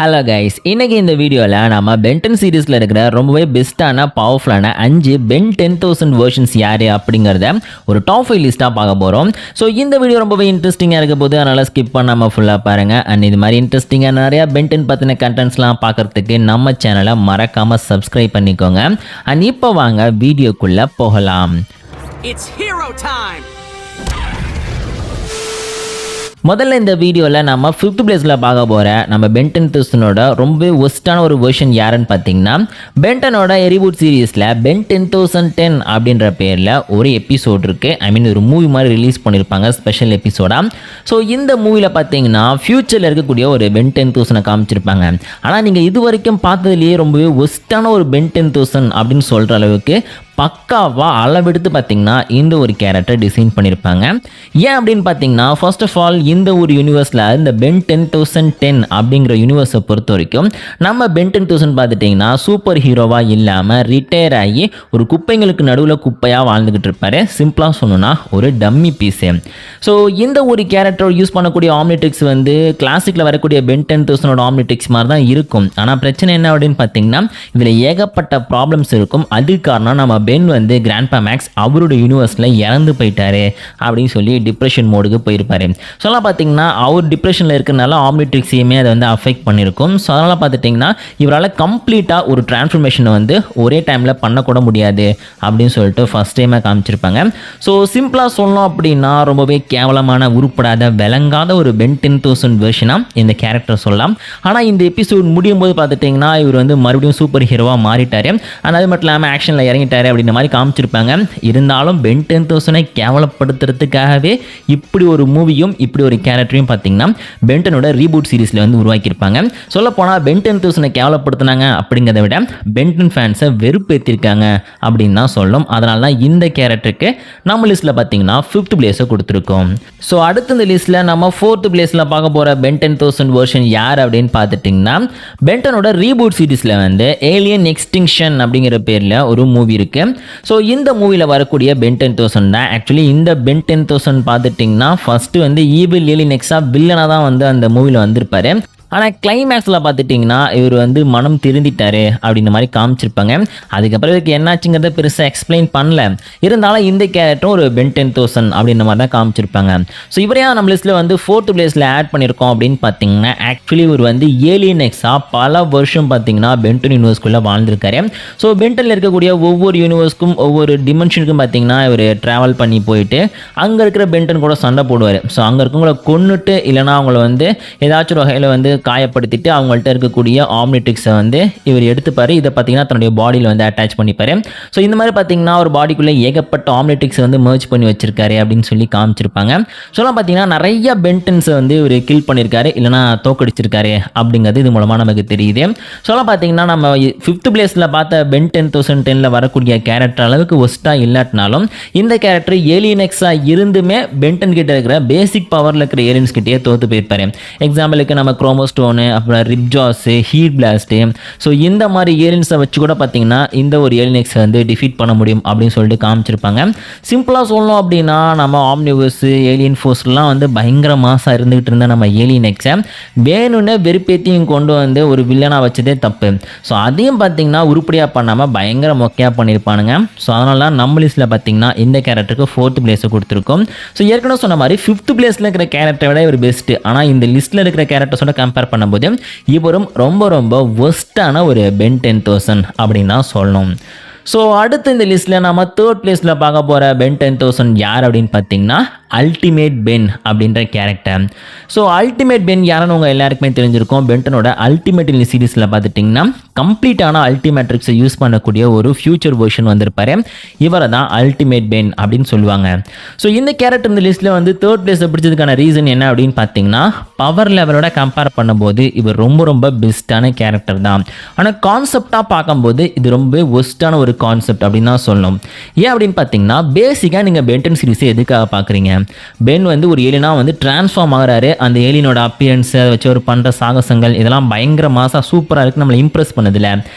Hello guys, இன்னைக்கு இந்த வீடியோவில் நம்ம பென்டன் சீரீஸில் இருக்கிற ரொம்பவே பெஸ்ட்டான பவர்ஃபுல்லான 5 பென் 10,000 வெர்ஷன்ஸ் யார் அப்படிங்கிறத ஒரு டாப் 5 லிஸ்ட்டாக பார்க்க போகிறோம். ஸோ இந்த வீடியோ ரொம்பவே இன்ட்ரெஸ்டிங்காக இருக்க போது, அதனால் ஸ்கிப் பண்ணாமல் ஃபுல்லாக பாருங்கள். அண்ட் இது மாதிரி இன்ட்ரெஸ்டிங்காக நிறையா பென்டன் பற்றின கண்டென்ட்ஸ்லாம் பார்க்குறதுக்கு நம்ம சேனலை மறக்காமல் சப்ஸ்கிரைப் பண்ணிக்கோங்க. அண்ட் இப்போ வாங்க வீடியோக்குள்ளே போகலாம். It's hero time. முதல்ல இந்த வீடியோவில் நம்ம 5th பிளேஸில் பார்க்க போகிற நம்ம பென் 10,000 ரொம்ப ஒஸ்ட்டான ஒரு வெர்ஷன் யாருன்னு பார்த்தீங்கன்னா, பென்டனோட ரீபூட் சீரீஸில் பென் 10,010 அப்படின்ற பேரில் ஒரு எபிசோட் இருக்குது. ஒரு மூவி மாதிரி ரிலீஸ் பண்ணியிருப்பாங்க, ஸ்பெஷல் எபிசோடாக. ஸோ இந்த மூவியில் பார்த்தீங்கன்னா ஃப்யூச்சரில் இருக்கக்கூடிய ஒரு பென் 10,000 காமிச்சிருப்பாங்க. ஆனால் நீங்கள் இது வரைக்கும் பார்த்ததுலேயே ரொம்பவே ஒஸ்ட்டான ஒரு பென் 10,000 அப்படின்னு சொல்கிற அளவுக்கு பக்காவாக அளவெடுத்து பார்த்தீங்கன்னா இந்த ஒரு கேரக்டர் டிசைன் பண்ணியிருப்பாங்க. ஏன் அப்படின்னு பார்த்தீங்கன்னா, ஃபர்ஸ்ட் ஆஃப் ஆல் இந்த ஒரு யூனிவர்ஸில் இந்த பென் 10,010 அப்படிங்கிற யூனிவர்ஸை பொறுத்த வரைக்கும் நம்ம பென் 10,000 பார்த்துட்டிங்கன்னா சூப்பர் ஹீரோவாக இல்லாமல் ரிட்டையர் ஆகி ஒரு குப்பைங்களுக்கு நடுவில் குப்பையாக வாழ்ந்துக்கிட்டு இருப்பார். சிம்பிளாக சொல்லணும்னா ஒரு டம்மி பீஸு. ஸோ இந்த ஒரு கேரக்டர் யூஸ் பண்ணக்கூடிய ஆம்னிட்ரிக்ஸ் வந்து கிளாசிக்கில் வரக்கூடிய பென் 10,000 ஆம்னிட்ரிக்ஸ் மாதிரி தான் இருக்கும். ஆனால் பிரச்சனை என்ன அப்படின்னு பார்த்தீங்கன்னா, இதில் ஏகப்பட்ட ப்ராப்ளம்ஸ் இருக்கும். அதுக்கு காரணம் நம்ம பென் வந்து கிராண்ட்பா மேக்ஸ் அவரோட யூனிவர்ஸில் இறந்து போயிட்டாரு அப்படின்னு சொல்லி டிப்ரெஷன் மோடுக்கு போயிருப்பாரு. ஸோ அதெல்லாம் பார்த்தீங்கன்னா அவர் டிப்ரெஷனில் இருக்கிறனால ஆம்னிட்ரிக்ஸையுமே அதை வந்து அஃபெக்ட் பண்ணியிருக்கும். ஸோ அதனால் பார்த்துட்டிங்கன்னா இவரால் கம்ப்ளீட்டாக ஒரு டிரான்ஸ்ஃபர்மேஷனை வந்து ஒரே டைமில் பண்ணக்கூட முடியாது அப்படின்னு சொல்லிட்டு ஃபஸ்ட் டைமாக காமிச்சிருப்பாங்க. ஸோ சிம்பிளாக சொல்லணும் அப்படின்னா ரொம்பவே கேவலமான உருப்படாத விளங்காத ஒரு பென் 10,000 வெர்ஷனாக இந்த கேரக்டர் சொல்லலாம். ஆனால் இந்த எபிசோட் முடியும் போது பார்த்துட்டிங்கன்னா இவர் வந்து மறுபடியும் சூப்பர் ஹீரோவாக மாறிட்டார். ஆனால் அது மட்டும் இல்லாமல் ஆக்ஷனில் இறங்கிட்டார் அப்படின்ற மாதிரி காமிச்சிருப்பாங்க. இருந்தாலும் பென் 10,000 கேவலப்படுத்துறதுக்காகவே இப்படி ஒரு மூவியும் இப்படி ஒரு கேரக்டரையும் பார்த்தீங்கன்னா பென்டனோட ரீபூட் சீரீஸில் வந்து உருவாக்கியிருப்பாங்க. சொல்லப்போனால் பென் 10,000 கேவலப்படுத்தினாங்க அப்படிங்கிறத விட பென்டன் ஃபேன்ஸை வெறுப்பேற்றிருக்காங்க அப்படின்னு தான் சொல்லும். அதனால தான் இந்த கேரக்டருக்கு நம்ம லிஸ்ட்டில் பார்த்தீங்கன்னா 5th பிளேஸை கொடுத்துருக்கோம். ஸோ அடுத்த இந்த லிஸ்ட்டில் நம்ம 4th பிளேஸில் பார்க்க போகிற பென் 10,000 வெர்ஷன் யார் அப்படின்னு பார்த்துட்டிங்கன்னா, பென்டனோட ரீபூட் சீரீஸில் வந்து ஏலியன் எக்ஸ்டிங்ஷன் அப்படிங்கிற பேரில் ஒரு மூவி இருக்குது. ஸோ இந்த மூவியில் வரக்கூடிய பென் 10,000 தான். ஆக்சுவலி இந்த பென் 10,000 பார்த்துட்டிங்கன்னா ஃபஸ்ட்டு வந்து ஈவில் ஏலியன் எக்ஸா வில்லனாக தான் வந்து அந்த மூவியில் வந்திருப்பாரு. ஆனால் கிளைமேக்ஸில் பார்த்துட்டிங்கன்னா இவர் வந்து மனம் திருந்திட்டாரு அப்படின்ற மாதிரி காமிச்சிருப்பாங்க. அதுக்கப்புறம் இவருக்கு என்னாச்சுங்கிறத பெருசாக எக்ஸ்பிளைன் பண்ணல. இருந்தாலும் இந்த கேரக்டரும் ஒரு பென் 10,000 அப்படின்ற மாதிரி தான் காமிச்சிருப்பாங்க. ஸோ இவரையா நம்ம லிஸ்ட்டில் வந்து 4th பிளேஸில் ஆட் பண்ணியிருக்கோம் அப்படின்னு பார்த்தீங்கன்னா, ஆக்சுவலி இவர் வந்து ஏலியன் எக்ஸா பல வருஷம் பார்த்தீங்கன்னா பென்டன் யூனிவர்ஸ்குள்ளே வாழ்ந்திருக்காரு. ஸோ பென்டனில் இருக்கக்கூடிய ஒவ்வொரு யூனிவர்ஸ்க்கும் ஒவ்வொரு டிமென்ஷனுக்கும் பார்த்தீங்கன்னா இவர் ட்ராவல் பண்ணி போயிட்டு அங்கே இருக்கிற பென்டன் கூட சண்டை போடுவார். ஸோ அங்கே இருக்கவங்களை கொன்னுட்டு இல்லைனா அவங்கள வந்து ஏதாச்சும் ஒரு வகையில் வந்து காயப்படுத்திட்டு அவங்கள்ட்ட இருக்கக்கூடிய ஆம்னிட்ரிக்ஸை வந்து இவர் எடுத்துப்பார். இதை பார்த்தீங்கன்னா தன்னுடைய பாடியில் வந்து அட்டாச் பண்ணிப்பார். ஸோ இந்த மாதிரி பார்த்தீங்கன்னா ஒரு பாடிக்குள்ளே ஏகப்பட்ட ஆம்னிட்ரிக்ஸை வந்து மர்ஜ் பண்ணி வச்சிருக்காரு அப்படின்னு சொல்லி காமிச்சிருப்பாங்க. சொல்லலாம் பார்த்தீங்கன்னா நிறைய பென்டன்ஸை வந்து இவர் கில் பண்ணியிருக்காரு இல்லைனா தோக்கடிச்சிருக்காரு அப்படிங்கிறது இது மூலமாக நமக்கு தெரியுது. சொல்லலாம் பார்த்தீங்கன்னா நம்ம 5th பிளேஸில் பார்த்த பென் 10,010 வரக்கூடிய கேரக்டர் அளவுக்கு ஒஸ்ட்டாக இல்லாட்டினாலும் இந்த கேரக்டர் ஏலியன் எக்ஸாக இருந்துமே பென்டன் கிட்ட இருக்கிற பேசிக் பவரில் இருக்கிற ஏலியன்ஸ் கிட்டே தோற்று போயிருப்பாரு. எக்ஸாம்பிளுக்கு நம்ம குரோமோஸ்டோனு, அப்புறம் ரிப்ஜாஸு, ஹீட் பிளாஸ்ட்டு, ஸோ இந்த மாதிரி ஏலியன்ஸை வச்சு கூட பார்த்தீங்கன்னா இந்த ஒரு ஏலியன் எக்ஸை வந்து டிஃபீட் பண்ண முடியும் அப்படின்னு சொல்லிட்டு காமிச்சிருப்பாங்க. சிம்பிளாக சொல்லணும் அப்படின்னா நம்ம ஆம்னிவர்ஸு ஏலியன் ஃபோர்ஸ்லாம் வந்து பயங்கர மாசாக இருந்துகிட்டு இருந்த நம்ம ஏலியன் எக்ஸை வேணும்னு வெறுப்பேற்றியும் கொண்டு வந்து ஒரு வில்லனாக வச்சதே தப்பு. ஸோ அதையும் பார்த்தீங்கன்னா உருப்படியாக பண்ணாமல் பயங்கர மொக்கையாக பண்ணியிருப்பானுங்க. ஸோ அதனால நம்ம லிஸ்ட்டில் பார்த்தீங்கன்னா இந்த கேரக்டருக்கு 4th பிளேஸை கொடுத்துருக்கோம். ஸோ ஏற்கனவே சொன்ன மாதிரி 5th பிளேஸில் இருக்கிற கேரக்டரை விட இவர் பெஸ்ட்டு. ஆனால் இந்த லிஸ்ட்டில் இருக்கிற கேரக்டர்ஸோட கம்பேர் பண்ணும்போது இவரும் ரொம்ப ரொம்ப ஒஸ்ட்டான ஒரு பென் 10,000 அப்படின்னு தான் சொல்லணும். ஸோ அடுத்து இந்த லிஸ்ட்டில் நம்ம 3rd பிளேஸில் பார்க்க போகிற பென் 10,000 யார் அப்படின்னு பார்த்தீங்கன்னா அல்டிமேட் பென் அப்படின்ற கேரக்டர். ஸோ அல்டிமேட் பென் யாருன்னு உங்கள் எல்லாருக்குமே தெரிஞ்சிருக்கும். பென்டனோட அல்டிமேட் சீரீஸில் பார்த்துட்டிங்கன்னா கம்ப்ளீட்டான அல்டிமேட்ரிக்ஸை யூஸ் பண்ணக்கூடிய ஒரு ஃபியூச்சர் வெர்ஷன் வந்திருப்பார். இவரை தான் அல்டிமேட் பென் அப்படின்னு சொல்லுவாங்க. ஸோ இந்த கேரக்டர் இந்த லிஸ்ட்டில் வந்து 3rd பிளேஸை பிடிச்சதுக்கான ரீசன் என்ன அப்படின்னு பார்த்தீங்கன்னா, பவர் லெவலோட கம்பேர் பண்ணும்போது இவர் ரொம்ப ரொம்ப பெஸ்ட்டான கேரக்டர் தான். ஆனால் கான்செப்டாக பார்க்கும்போது இது ரொம்ப ஒஸ்ட்டான ஒரு கான்செப்ட் அப்படின்னு தான் சொல்லணும். ஏன் அப்படின்னு பார்த்தீங்கன்னா, பேசிக்காக நீங்கள் பென்டன் சீரீஸை எதுக்காக பார்க்குறீங்க? பென் வந்து ஒரு ஏலியனாக வந்து டிரான்ஸ்ஃபார்ம் ஆகிறாரு. அந்த ஏலியனோட அப்பியரன்ஸ் அதை வச்சு ஒரு பண்ணுற சாகசங்கள் இதெல்லாம் பயங்கர மாசாக சூப்பராக இருக்குது, நம்மளை இம்ப்ரெஸ் பண்ணுதில்ல.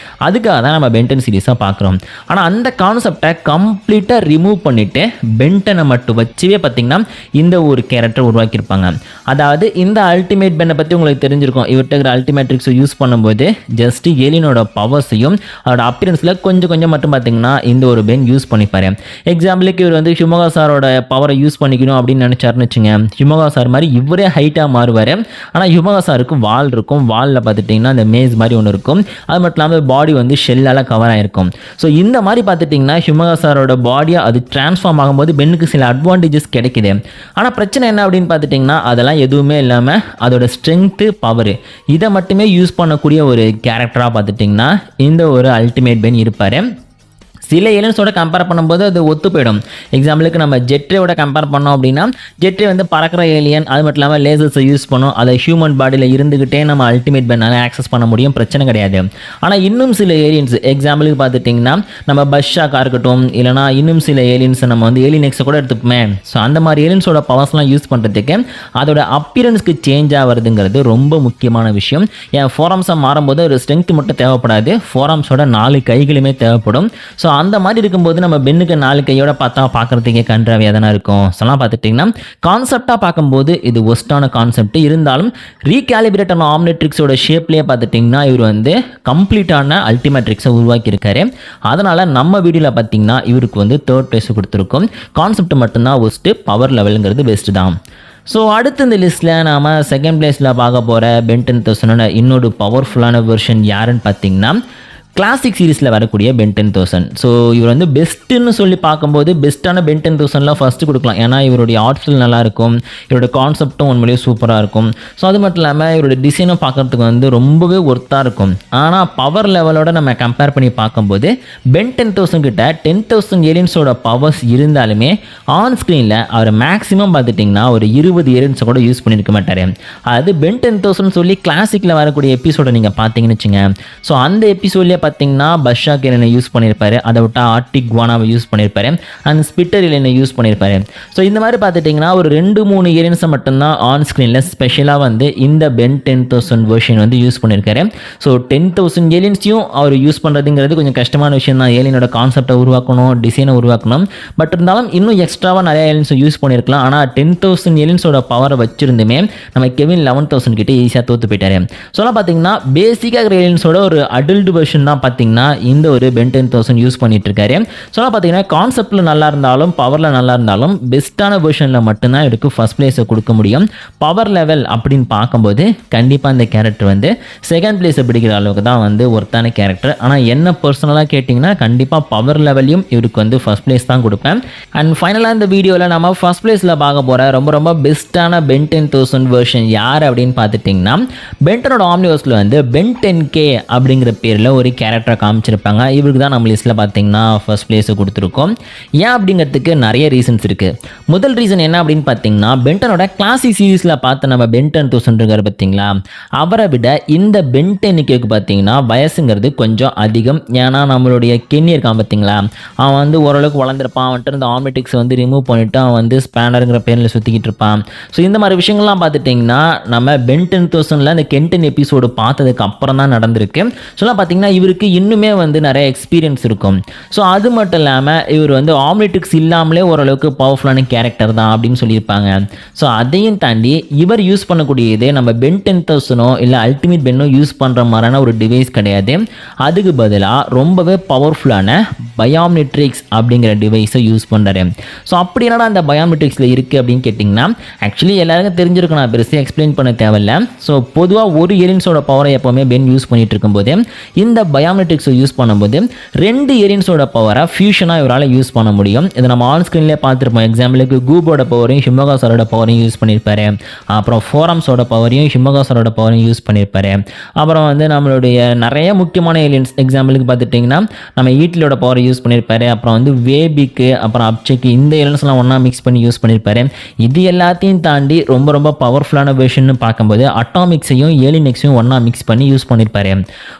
அதுக்காக தான் நம்ம பென்டன் சீரிஸாக பார்க்குறோம். ஆனால் அந்த கான்செப்டை கம்ப்ளீட்டாக ரிமூவ் பண்ணிவிட்டு பென்டனை மட்டும் வச்சுவே பார்த்திங்கன்னா இந்த ஒரு கேரக்டர் உருவாக்கியிருப்பாங்க. அதாவது இந்த அல்டிமேட் பென்னை பற்றி உங்களுக்கு தெரிஞ்சிருக்கும். இவர்கிட்ட இருக்கிற அல்டிமேட்ரிக்ஸை யூஸ் பண்ணும்போது ஜஸ்ட் ஏலியனோட பவர்ஸையும் அதோட அப்பியரன்ஸில் கொஞ்சம் மட்டும் பார்த்திங்கன்னா இந்த ஒரு பென் யூஸ் பண்ணிப்பார். எக்ஸாம்பிளுக்கு இவர் வந்து ஹியூமகா சாரோட பவரை யூஸ் பண்ணிக்கணும் அப்படின்னு நினச்சாருன்னு வச்சுங்க, ஹியூமகா சார் மாதிரி இவரே ஹைட்டாக மாறுவார். ஆனால் ஹியூமகா சாருக்கு வால் இருக்கும், வாலில் பார்த்துட்டிங்கன்னா அந்த மேஸ் மாதிரி ஒன்று இருக்கும். அது மட்டும் இல்லாமல் பாடி வந்து ஷெல்லால் கவர் ஆகிருக்கும். ஸோ இந்த மாதிரி பார்த்துட்டிங்கன்னா ஹியூமகா சாரோட பாடியை அது டிரான்ஸ்ஃபார்ம் ஆகும்போது பென்னுக்கு சில அட்வான்டேஜஸ் கிடைக்குது. ஆனால் பிரச்சனை என்ன அப்படின்னு பார்த்துட்டிங்கன்னா அதெல்லாம் எதுவுமே இல்லாமல் அதோட ஸ்ட்ரென்த்து பவர் இதை மட்டுமே யூஸ் பண்ணக்கூடிய ஒரு கேரக்டராக பார்த்துட்டிங்கன்னா இந்த ஒரு அல்டிமேட் பென் இருப்பார். சில ஏலியன்ஸோட கம்பேர் பண்ணும்போது அது ஒத்து போயிடும். எக்ஸாம்பிளுக்கு நம்ம ஜெட்ரேவோட கம்பேர் பண்ணோம் அப்படின்னா ஜெட்ரே வந்து பறக்கிற ஏலியன், அது மட்டும் இல்லாமல் லேசர்ஸை யூஸ் பண்ணும், அதை ஹியூமன் பாடியில் இருந்துக்கிட்டே நம்ம அல்டிமேட் பென்னால் ஆக்சஸ் பண்ண முடியும், பிரச்சனை கிடையாது. ஆனால் இன்னும் சில ஏலியன்ஸ் எக்ஸாம்பிளுக்கு பார்த்துட்டிங்கன்னா நம்ம பஷ்ஷாக்காக இருக்கட்டும், இல்லைனா இன்னும் சில ஏலியன்ஸை நம்ம வந்து ஏலியனெக்ஸை கூட எடுத்துப்போமே. ஸோ அந்த மாதிரி ஏலியன்ஸோட பவர்ஸ்லாம் யூஸ் பண்ணுறதுக்கு அதோட அப்பியரன்ஸ்க்கு சேஞ்ச் ஆகிறதுங்கிறது ரொம்ப முக்கியமான விஷயம். என் ஃபோரம்ஸை மாறும்போது ஒரு ஸ்ட்ரென்த் மட்டும் தேவைப்படாது, ஃபோரம்ஸோட 4 கைகளுமே தேவைப்படும். ஸோ அந்த மாதிரி இருக்கும்போது நம்ம பென்னுக்கு 4 கையோட பார்த்தா பார்க்குறதுக்கே கன்றாவியாக தானே இருக்கும். சொல்லாம் பார்த்துட்டிங்கன்னா கான்செப்டாக பார்க்கும்போது இது ஒஸ்ட்டான கான்செப்ட் இருந்தாலும் ரீகேலிபிரேட்டான ஆம்னிட்ரிக்ஸோட ஷேப்லேயே பார்த்துட்டிங்கன்னா இவர் வந்து கம்ப்ளீட்டான அல்டிமேட்ரிக்ஸை உருவாக்கியிருக்காரு. அதனால் நம்ம வீடியோவில் பார்த்திங்கன்னா இவருக்கு வந்து 3rd பிளேஸ் கொடுத்துருக்கோம். கான்செப்ட் மட்டும்தான் ஒஸ்ட்டு, பவர் லெவலுங்கிறது பெஸ்ட்டு தான். ஸோ அடுத்த இந்த லிஸ்ட்டில் நாம் 2nd பிளேஸில் பார்க்க போகிற பென் 10,000 இன்னொரு பவர்ஃபுல்லான வெர்ஷன் யாருன்னு பார்த்திங்கன்னா கிளாசிக் சீரிஸில் வரக்கூடிய பென் 10,000. ஸோ இவர் வந்து பெஸ்ட்டுன்னு சொல்லி பார்க்கும்போது பெஸ்ட்டான பென் 10,000லாம் ஃபஸ்ட்டு கொடுக்கலாம். ஏன்னா இவருடைய ஆர்ட் ஸ்டைல் நல்லாயிருக்கும், இவருடைய கான்செப்டும் உண்மையிலேயே சூப்பராக இருக்கும். ஸோ அது மட்டும் இல்லாமல் இவருடைய டிசைனும் பார்க்குறதுக்கு வந்து ரொம்பவே ஒர்த்தாக இருக்கும். ஆனால் பவர் லெவலோட நம்ம கம்பேர் பண்ணி பார்க்கும்போது பென் 10,000 கிட்ட 10,000 ஏலியன்ஸோட பவர்ஸ் இருந்தாலுமே ஆன் ஸ்க்ரீனில் அவர் மேக்ஸிமம் பார்த்துட்டிங்கன்னா ஒரு 20 ஏலியன்ஸை கூட யூஸ் பண்ணியிருக்க மாட்டார். அது பென் 10,000 சொல்லி கிளாசிக்கில் வரக்கூடிய எபிசோடை நீங்கள் பார்த்தீங்கன்னு வச்சுங்க. ஸோ அந்த எபிசோட்லேயே பார்த்தீங்கன்னா பஷாக் ஏலியனை யூஸ் பண்ணியிருப்பாரு, அதை விட்டா ஆர்டிக் குவானாவை யூஸ் பண்ணியிருப்பாரு, அண்ட் ஸ்பிட்டர் ஏலியனை யூஸ் பண்ணியிருப்பாரு. ஸோ இந்த மாதிரி பார்த்துட்டிங்கன்னா ஒரு 2-3 ஏலியன்ஸை மட்டும்தான் ஆன் ஸ்க்ரீனில் ஸ்பெஷலாக வந்து இந்த பென் 10,000 வெர்ஷன் வந்து யூஸ் பண்ணியிருக்காரு. ஸோ 10,000 ஏலியன்ஸையும் அவர் யூஸ் பண்ணுறதுங்கிறது கொஞ்சம் கஷ்டமான விஷயம் தான். ஏலியனோட கான்செப்டை உருவாக்கணும், டிசைனை உருவாக்கணும். பட் இருந்தாலும் இன்னும் எக்ஸ்ட்ராவாக நிறைய ஏலியன்ஸை யூஸ் பண்ணியிருக்கலாம். ஆனால் 10,000 ஏலியன்ஸோட பவரை வச்சிருந்துமே நம்ம கெவின் 11,000 கிட்டே ஈஸியாக தோற்று போயிட்டாரு. சொல்லலாம் பார்த்தீங்கன்னா பேசிக்காக ஏலியன்ஸோட ஒரு அடல்ட் வெர்ஷன் தான் பார்த்தீங்கன்னா இந்த ஒரு பென் 10,000 யூஸ் பண்ணிட்டு இருக்காரு. சொல்லலாம் பார்த்தீங்கன்னா கான்செப்டில் நல்லா இருந்தாலும் பவரில் நல்லா இருந்தாலும் பெஸ்ட்டான வெர்ஷனில் மட்டும்தான் இவருக்கு ஃபர்ஸ்ட் பிளேஸை கொடுக்க முடியும். பவர் லெவல் அப்படின்னு பார்க்கும்போது கண்டிப்பாக இந்த கேரக்டர் வந்து 2nd பிளேஸை பிடிக்கிற அளவுக்கு தான் வந்து ஒர்த்தான கேரக்டர். ஆனால் என்ன பர்சனலாக கேட்டிங்கன்னா கண்டிப்பாக பவர் லெவலையும் இவருக்கு வந்து ஃபர்ஸ்ட் பிளேஸ் தான் கொடுப்பேன். அண்ட் ஃபைனலாக இந்த வீடியோவில் நம்ம ஃபர்ஸ்ட் பிளேஸில் பார்க்க போகிற ரொம்ப பெஸ்ட்டான பென் 10,000 வெர்ஷன் யார் அப்படின்னு பார்த்துட்டிங்கன்னா பென்டனோட ஆம்னிவர்ஸில் வந்து பென் 10K அப்படிங்கிற பேரில் ஒரு கேரக்டரை காமிச்சிருப்பாங்க. இவருக்கு தான் நம்ம லிஸ்ட்டில் பார்த்தீங்கன்னா ஃபர்ஸ்ட் பிளேஸை கொடுத்துருக்கோம். ஏன் அப்படிங்கிறதுக்கு நிறைய ரீசன்ஸ் இருக்குது. முதல் ரீசன் என்ன அப்படின்னு பார்த்தீங்கன்னா பென்டனோட கிளாசிக் சீரீஸில் பார்த்து நம்ம பென் 10,000 இருக்கார் பார்த்தீங்களா, அவரை விட இந்த பென் 10Kக்கு பார்த்தீங்கன்னா வயசுங்கிறது கொஞ்சம் அதிகம். ஏன்னா நம்மளுடைய கென்னி இருக்கான் பார்த்தீங்களா, அவன் வந்து ஓரளவுக்கு வளர்ந்துருப்பான், அவன்ட்டு இருந்த ஆம்னிட்டிக்ஸ் வந்து ரிமூவ் பண்ணிவிட்டு அவன் வந்து ஸ்பேனருங்கிற பேரில் சுற்றிக்கிட்டு இருப்பான். ஸோ இந்த மாதிரி விஷயங்கள்லாம் பார்த்துட்டிங்கன்னா நம்ம பென் 10,000 இந்த கென்டன் எபிசோடு பார்த்ததுக்கு அப்புறம் தான் நடந்திருக்கு. சொல்லலாம் பார்த்தீங்கன்னா இவருக்கு இன்னுமே வந்து நிறைய எக்ஸ்பீரியன்ஸ் இருக்கும். ஸோ அது மட்டும் இல்லாமல் இவர் வந்து ஆம்னிட்டிக்ஸ் இல்லாமலே ஓரளவுக்கு பவர்ஃபுல்லான கேரக்டர் தான் அப்படின்னு சொல்லியிருப்பாங்க. ஸோ அதையும் தாண்டி இவர் யூஸ் பண்ணக்கூடியதே நம்ம பென் 10,000 இல்லை அல்டிமேட் பென்னோ யூஸ் பண்ணுற மாதிரியான ஒரு டிவைஸ் கிடையாது. அதுக்கு பதிலாக ரொம்பவே பவர்ஃபுல்லான பயாமெட்ரிக்ஸ் அப்படிங்கிற டிவைஸை யூஸ் பண்ணுறாரு. ஸோ அப்படி என்னடா அந்த பயாமெட்ரிக்ஸில் இருக்குது அப்படின்னு கேட்டிங்கன்னா ஆக்சுவலி எல்லாருக்கும் தெரிஞ்சிருக்கும், நான் பெருசாக எக்ஸ்பிளைன் பண்ண தேவையில்லை. ஸோ பொதுவாக ஒரு ஏலியன்ஸோட பவரை எப்போவுமே பென் யூஸ் பண்ணிட்டு இருக்கும்போது இந்த பயாமெட்ரிக்ஸை யூஸ் பண்ணும்போது 2 ஏலியன்ஸோட பவரை ஃபியூஷனாக இவரால் யூஸ் பண்ண முடியும். இதை நம்ம ஆன் ஸ்க்ரீன்லேயே பார்த்துருப்போம். எக்ஸாம்பிளுக்கு கூபோட பவரையும் ஹியூமகா சாரோட பவரையும் யூஸ் பண்ணியிருப்பாரு. அப்புறம் ஃபோரம்ஸோட பவரையும் ஹியூமகா சாரோட பவரையும் யூஸ் பண்ணியிருப்பாரு. அப்புறம் வந்து நம்மளுடைய நிறைய முக்கியமான ஏலியன்ஸ் எக்ஸாம்பிளுக்கு பார்த்துட்டிங்கன்னா நம்ம ஈட்டிலோட பவரை யூஸ் பண்ணியிருப்பாரு. அப்புறம் வந்து வேபிக்கு அப்புறம் அப்செக்கு இந்த ஏலியன்ஸ்லாம் ஒன்றா மிக்ஸ் பண்ணி யூஸ் பண்ணியிருப்பாரு. இது எல்லாத்தையும் தாண்டி ரொம்ப பவர்ஃபுல்லான வெர்ஷன் பார்க்கும்போது அட்டாமிக்ஸையும் ஏலியனெக்ஸையும் ஒன்றா மிக்ஸ் பண்ணி யூஸ் பண்ணியிருப்பாரு.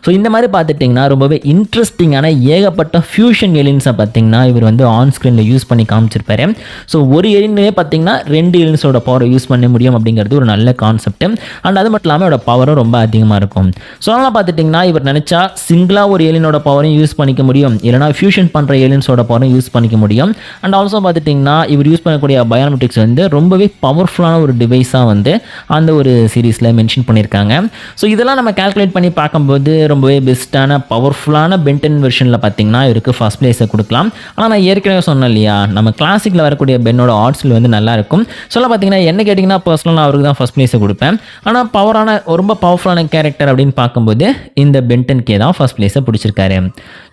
ஸோ இந்த மாதிரி பார்த்துட்டிங்கன்னா பார்த்தீங்கன்னா ரொம்பவே இன்ட்ரெஸ்டிங்கான ஏகப்பட்ட ஃபியூஷன் ஏலியன்ஸை பார்த்தீங்கன்னா இவர் வந்து ஆன் ஸ்க்ரீனில் யூஸ் பண்ணி காமிச்சிருப்பாரு. ஸோ ஒரு ஏலியனே பார்த்தீங்கன்னா 2 ஏலியன்ஸோட பவரை யூஸ் பண்ண முடியும் அப்படிங்கிறது ஒரு நல்ல கான்செப்ட். அண்ட் அது மட்டும் இல்லாமல் இதோட பவரும் ரொம்ப அதிகமாக இருக்கும். ஸோ அதனால் பார்த்துட்டிங்கன்னா இவர் நினச்சா சிங்கிளாக ஒரு ஏலியனோட பவரையும் யூஸ் பண்ணிக்க முடியும், இல்லைனா ஃபியூஷன் பண்ணுற ஏலியன்ஸோட பவரையும் யூஸ் பண்ணிக்க முடியும். அண்ட் ஆல்சோ பார்த்துட்டிங்கன்னா இவர் யூஸ் பண்ணக்கூடிய பயோமெட்ரிக்ஸ் வந்து ரொம்பவே பவர்ஃபுல்லான ஒரு டிவைஸாக வந்து அந்த ஒரு சீரீஸில் மென்ஷன் பண்ணியிருக்காங்க. ஸோ இதெல்லாம் நம்ம கால்குலேட் பண்ணி பார்க்கும்போது ரொம்பவே பெஸ்ட்டான பவர்ஃபுல்லான பென்டன் வெர்ஷனில் பார்த்தீங்கன்னா இவருக்கு ஃபஸ்ட் பிளேஸை கொடுக்கலாம். ஆனால் நான் ஏற்கனவே சொன்னேன் இல்லையா, நம்ம கிளாசிக்கில் வரக்கூடிய பென்னோட ஆர்ட்ஸில் வந்து நல்லாயிருக்கும். சொல்ல பார்த்தீங்கன்னா என்ன கேட்டிங்கன்னா பர்சனலாக அவருக்கு தான் ஃபஸ்ட் பிளேஸை கொடுப்பேன். ஆனால் ரொம்ப பவர்ஃபுல்லான கேரக்டர் அப்படின்னு பார்க்கும்போது இந்த பென்டன்கே தான் ஃபஸ்ட் பிளேஸை பிடிச்சிருக்காரு.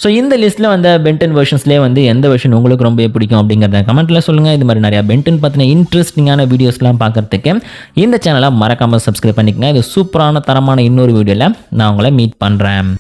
ஸோ இந்த லிஸ்ட்டில் வந்த பென்டன் வெர்ஷன்ஸ்லேயே வந்து எந்த வெர்ஷன் உங்களுக்கு ரொம்ப பிடிக்கும் அப்படிங்கிறத கமெண்ட்டில் சொல்லுங்கள். இது மாதிரி நிறையா பென்டன் பற்றின இன்ட்ரெஸ்டிங்கான வீடியோஸ்லாம் பார்க்குறதுக்கு இந்த சேனலை மறக்காமல் சப்ஸ்கிரைப் பண்ணிக்கங்க. இது சூப்பரான தரமான இன்னொரு வீடியோவில் நான் உங்களை மீட் பண்ணுறேன்.